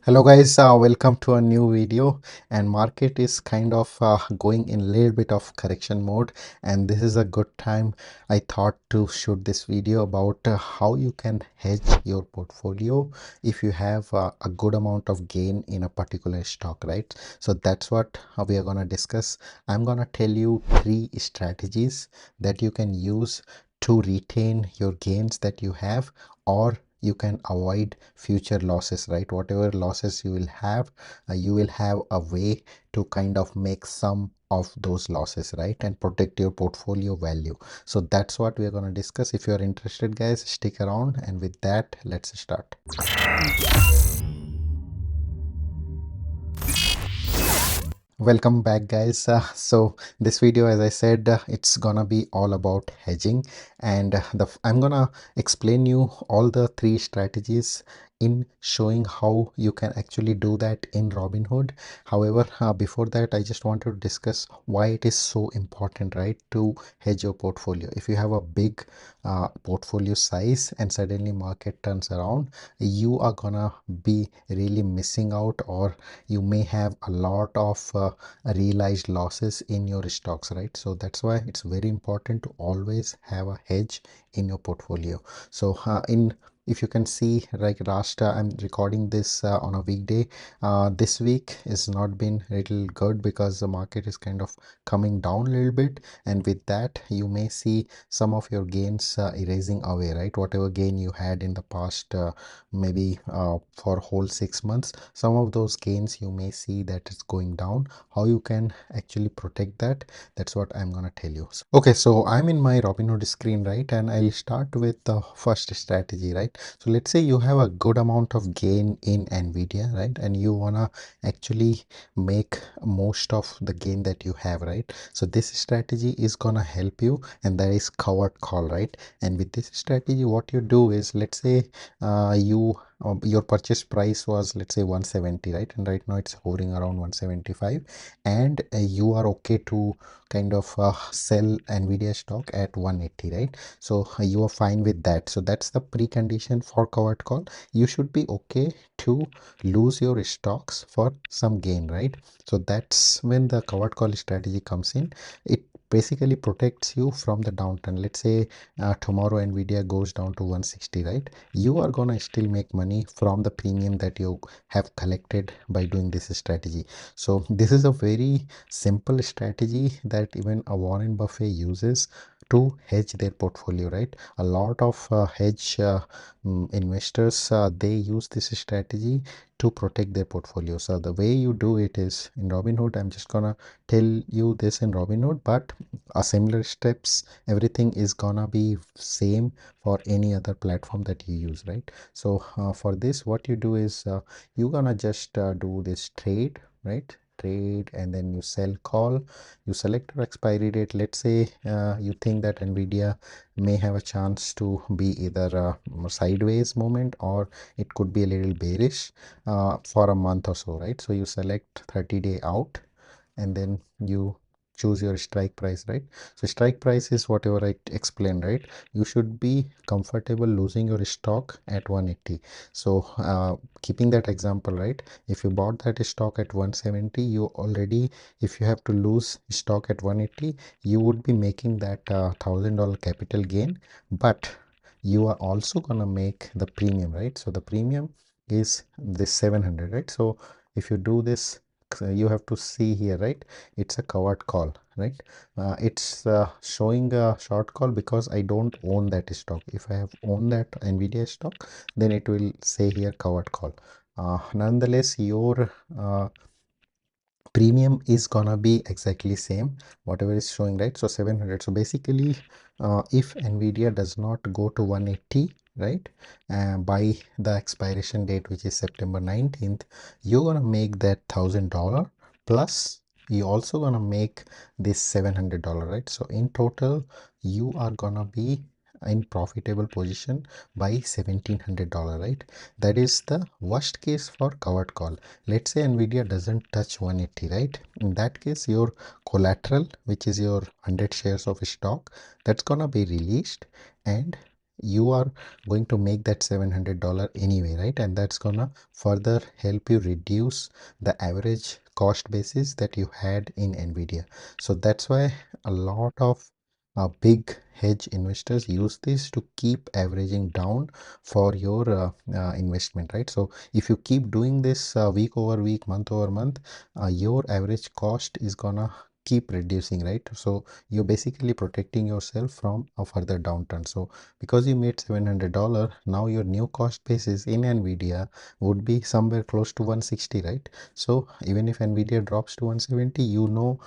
Hello guys, welcome to a new video. And market is kind of going in a little bit of correction mode, and this is a good time I thought to shoot this video about how you can hedge your portfolio if you have a good amount of gain in a particular stock, right? So that's what we are going to discuss. I'm going to tell you three strategies that you can use to retain your gains that you have, or you can avoid future losses, right? Whatever losses you will have a way to kind of make some of those losses, right, and protect your portfolio value. So that's what we are going to discuss. If you are interested, guys, stick around, and with that, let's start. Welcome back, guys. So this video, as I said, it's gonna be all about hedging, and I'm gonna explain you all the three strategies in showing how you can actually do that in Robinhood. However, before that, I just wanted to discuss why it is so important, right, to hedge your portfolio. If you have a big portfolio size and suddenly market turns around, you are gonna be really missing out, or you may have a lot of realized losses in your stocks, right? So that's why it's very important to always have a hedge in your portfolio. So in if you can see, like last I'm recording this on a weekday. This week has not been little good because the market is kind of coming down a little bit, and with that you may see some of your gains erasing away, right? Whatever gain you had in the past, maybe for whole 6 months, some of those gains you may see that it's going down. How you can actually protect that, that's what I'm gonna tell you. Okay, so I'm in my Robinhood screen, right, and I'll start with the first strategy, right? So let's say you have a good amount of gain in Nvidia, right, and you wanna actually make most of the gain that you have, right? So this strategy is gonna help you, and that is covered call, right? And with this strategy, what you do is, let's say your purchase price was, let's say, 170, right, and right now it's hovering around 175, and you are okay to kind of sell Nvidia stock at 180, right? So you are fine with that. So that's the precondition for covered call. You should be okay to lose your stocks for some gain, right? So that's when the covered call strategy comes in. It basically protects you from the downturn. Let's say tomorrow Nvidia goes down to 160, right? You are gonna still make money from the premium that you have collected by doing this strategy. So this is a very simple strategy that even a Warren Buffett uses to hedge their portfolio, right? A lot of hedge investors, they use this strategy to protect their portfolio. So the way you do it is in Robinhood. I'm just gonna tell you this in Robinhood, but a similar steps, everything is gonna be same for any other platform that you use, right? So for this, what you do is you're gonna just do this trade, right? Trade, and then you sell call. You select your expiry date. Let's say you think that Nvidia may have a chance to be either a sideways moment, or it could be a little bearish for a month or so, right? So you select 30-day out, and then you choose your strike price, right? So strike price is whatever I explained, right? You should be comfortable losing your stock at 180. So keeping that example, right, if you bought that stock at 170, you already, if you have to lose stock at 180, you would be making that $1,000 capital gain, but you are also gonna make the premium, right? So the premium is this 700, right? So if you do this, you have to see here, right, it's a covered call, right? It's showing a short call because I don't own that stock. If I have owned that Nvidia stock, then it will say here covered call. Nonetheless, your premium is gonna be exactly same whatever is showing, right? So 700. So basically if Nvidia does not go to 180, right, by the expiration date, which is September 19th, you're gonna make that $1,000, plus you also gonna make this $700, right? So in total you are gonna be in profitable position by $1,700, right? That is the worst case for covered call. Let's say Nvidia doesn't touch 180, right? In that case, your collateral, which is your 100 shares of stock, that's gonna be released, and you are going to make that $700 anyway, right? And that's gonna further help you reduce the average cost basis that you had in Nvidia. So that's why a lot of big hedge investors use this to keep averaging down for your investment, right? So if you keep doing this week over week, month over month, your average cost is gonna keep reducing, right? So you're basically protecting yourself from a further downturn. So because you made $700, now your new cost basis in Nvidia would be somewhere close to 160, right? So even if Nvidia drops to 170, you know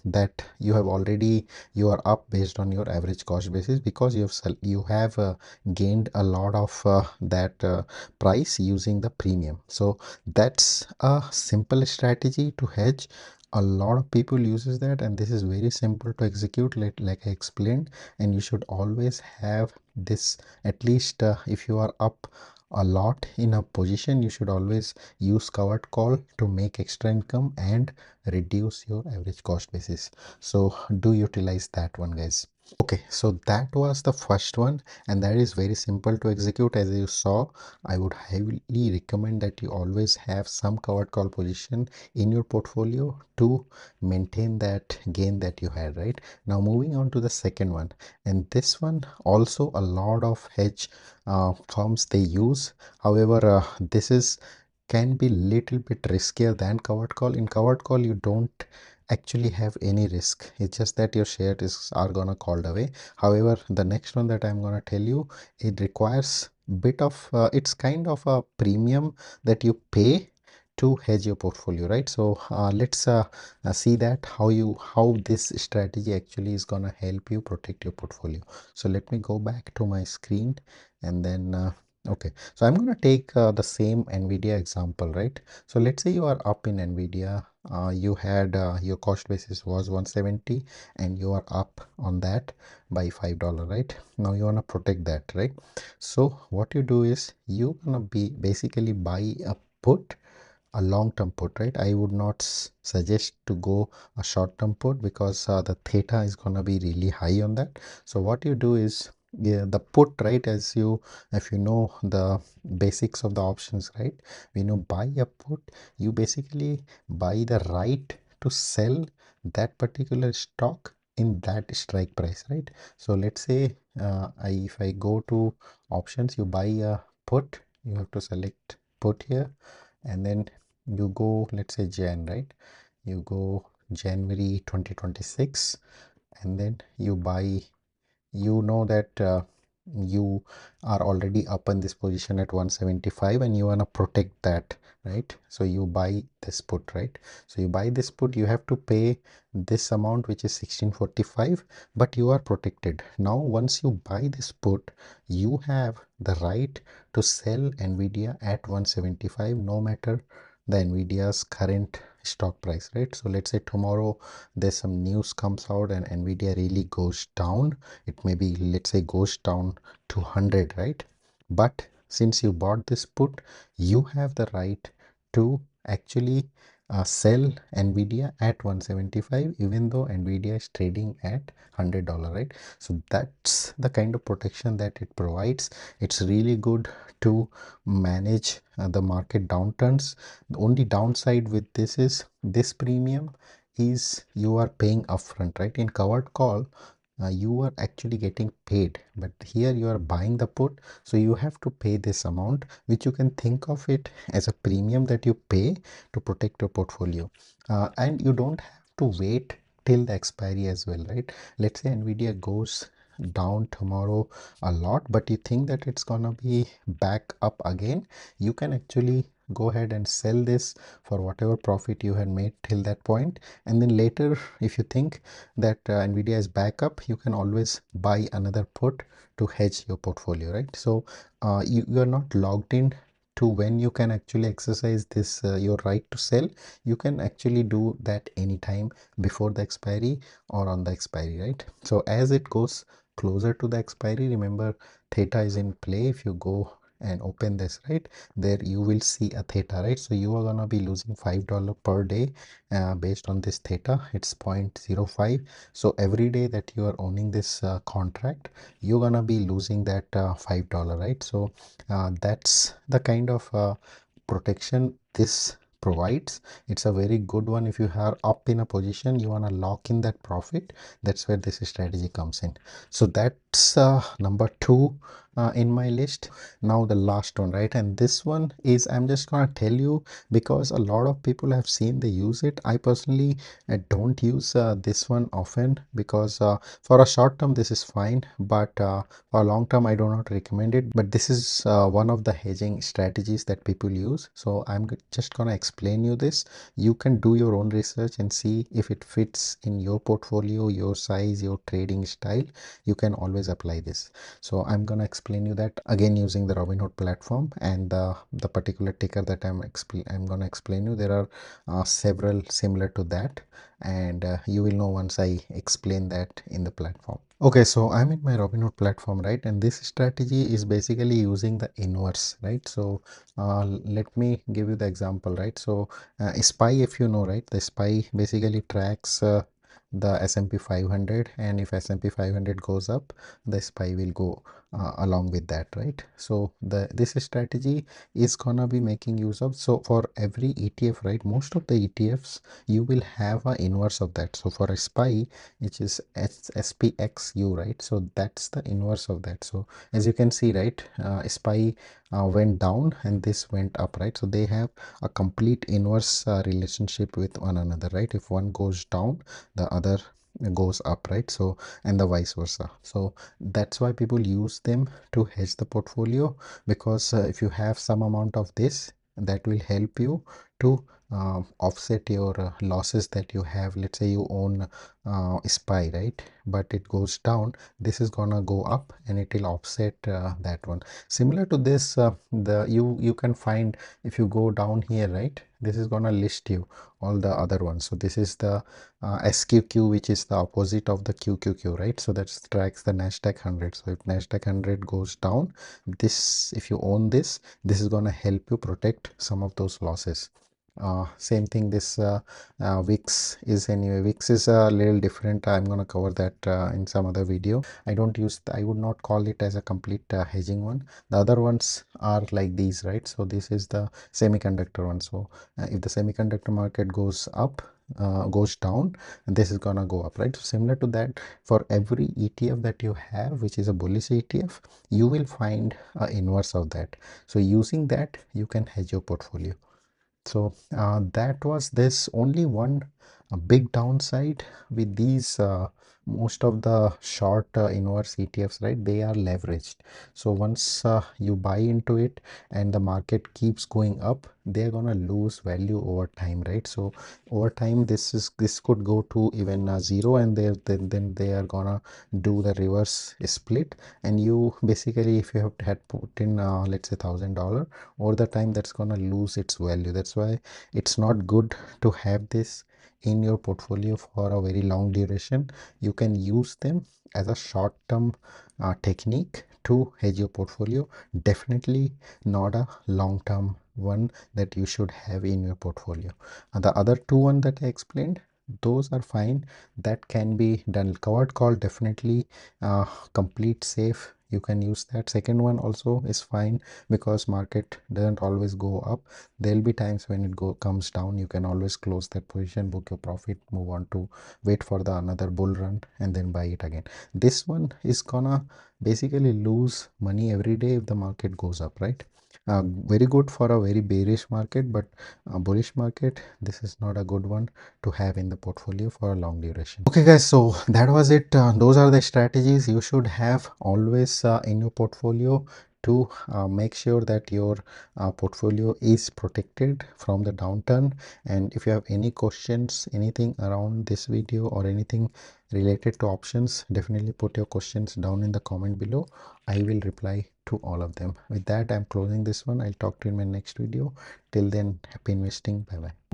that you are up based on your average cost basis, because you have gained a lot of that price using the premium. So that's a simple strategy to hedge. A lot of people uses that, and this is very simple to execute, like I explained. And you should always have this, at least if you are up a lot in a position, you should always use covered call to make extra income and reduce your average cost basis. So do utilize that one, guys. Okay, so that was the first one, and that is very simple to execute. As you saw, I would highly recommend that you always have some covered call position in your portfolio to maintain that gain that you had, right? Now moving on to the second one, and this one also a lot of hedge firms they use. However, this is can be little bit riskier than covered call. In covered call, you don't actually have any risk. It's just that your shares are gonna called away. However, the next one that I'm gonna tell you, it requires bit of it's kind of a premium that you pay to hedge your portfolio, right? So let's see that how this strategy actually is gonna help you protect your portfolio. So let me go back to my screen, and then okay, so I'm gonna take the same Nvidia example, right? So let's say you are up in Nvidia, you had your cost basis was 170, and you are up on that by $5, right? Now you want to protect that, right? So what you do is you gonna be basically buy a put, a long-term put, right? I would not suggest to go a short-term put, because the theta is gonna be really high on that. So what you do is, yeah, the put, right? As you, if you know the basics of the options, right? When you buy a put, you basically buy the right to sell that particular stock in that strike price, right? So let's say if I go to options, you buy a put, you have to select put here, and then you go, let's say right? You go January 2026, and then you buy, you know that you are already up in this position at 175, and you want to protect that, right? So you buy this put, right? So you buy this put, you have to pay this amount, which is 1645, but you are protected. Now once you buy this put, you have the right to sell Nvidia at 175, no matter the Nvidia's current stock price, right? So let's say tomorrow there's some news comes out and Nvidia really goes down, it maybe, let's say, goes down to 100, right? But since you bought this put, you have the right to actually sell Nvidia at 175, even though Nvidia is trading at $100, right? So that's the kind of protection that it provides. It's really good to manage the market downturns. The only downside with this is this premium is you are paying upfront, right? In covered call, you are actually getting paid, but here you are buying the put, so you have to pay this amount, which you can think of it as a premium that you pay to protect your portfolio. And you don't have to wait till the expiry as well, right? Let's say Nvidia goes down tomorrow a lot, but you think that it's gonna be back up again, you can actually go ahead and sell this for whatever profit you had made till that point, and then later, if you think that Nvidia is back up, you can always buy another put to hedge your portfolio, right? So you are not logged in to when you can actually exercise this your right to sell. You can actually do that anytime before the expiry or on the expiry, right? So as it goes closer to the expiry, remember theta is in play. If you go and open this, right, there you will see a theta, right? So you are gonna be losing $5 per day based on this theta. It's 0.05. So every day that you are owning this contract, you're gonna be losing that $5, right? So that's the kind of protection this provides. It's a very good one. If you are up in a position, you want to lock in that profit, that's where this strategy comes in. So that's number two in my list. Now the last one, right, and this one is, I'm just gonna tell you because a lot of people have seen they use it. I personally don't use this one often because for a short term this is fine, but for long term I do not recommend it. But this is one of the hedging strategies that people use. So I'm just gonna explain you this. You can do your own research and see if it fits in your portfolio, your size, your trading style. You can always apply this. So I'm gonna explain you that again using the Robinhood platform, and the particular ticker that I'm gonna explain you. There are several similar to that, and you will know once I explain that in the platform. Okay, so I'm in my Robinhood platform, right? And this strategy is basically using the inverse, right? So let me give you the example, right? So SPY, if you know, right, the SPY basically tracks the S&P 500, and if S&P 500 goes up, the SPY will go along with that, right? So this strategy is gonna be making use of, so for every ETF, right, most of the ETFs you will have an inverse of that. So for a SPY, which is SPXU, right, so that's the inverse of that. So as you can see, right, SPY went down and this went up, right? So they have a complete inverse relationship with one another, right? If one goes down, the other goes up, right? So and the vice versa. So that's why people use them to hedge the portfolio, because if you have some amount of this, that will help you to offset your losses that you have. Let's say you own SPY, right, but it goes down, this is gonna go up and it will offset that one. Similar to this, the you can find, if you go down here, right, this is gonna list you all the other ones. So this is the SQQ, which is the opposite of the QQQ, right? So that tracks the Nasdaq 100. So if Nasdaq 100 goes down, this, if you own this, this is gonna help you protect some of those losses. Same thing, this VIX is, anyway, VIX is a little different. I'm going to cover that in some other video. I don't use, I would not call it as a complete hedging one. The other ones are like these, right? So this is the semiconductor one. So if the semiconductor market goes up, goes down, this is gonna go up, right? So similar to that, for every ETF that you have, which is a bullish ETF, you will find a inverse of that. So using that, you can hedge your portfolio. So that was this. Only one big downside with these, most of the short inverse ETFs, right, they are leveraged. So once you buy into it and the market keeps going up, they're gonna lose value over time, right? So over time, this could go to even zero, and then they are gonna do the reverse split. And you basically, if you have had put in let's say $1,000, over the time that's gonna lose its value. That's why it's not good to have this in your portfolio for a very long duration. You can use them as a short term technique to hedge your portfolio, definitely not a long term one that you should have in your portfolio. And the other two one that I explained, those are fine, that can be done. Covered call, definitely complete safe, you can use that. Second one also is fine, because market doesn't always go up. There'll be times when it comes down, you can always close that position, book your profit, move on to wait for the another bull run, and then buy it again. This one is gonna basically lose money every day if the market goes up, right? Very good for a very bearish market, but a bullish market, this is not a good one to have in the portfolio for a long duration. Okay guys, so that was it. Those are the strategies you should have always in your portfolio to make sure that your portfolio is protected from the downturn. And if you have any questions, anything around this video or anything related to options, definitely put your questions down in the comment below. I will reply to all of them. With that, I'm closing this one. I'll talk to you in my next video. Till then, happy investing. Bye bye.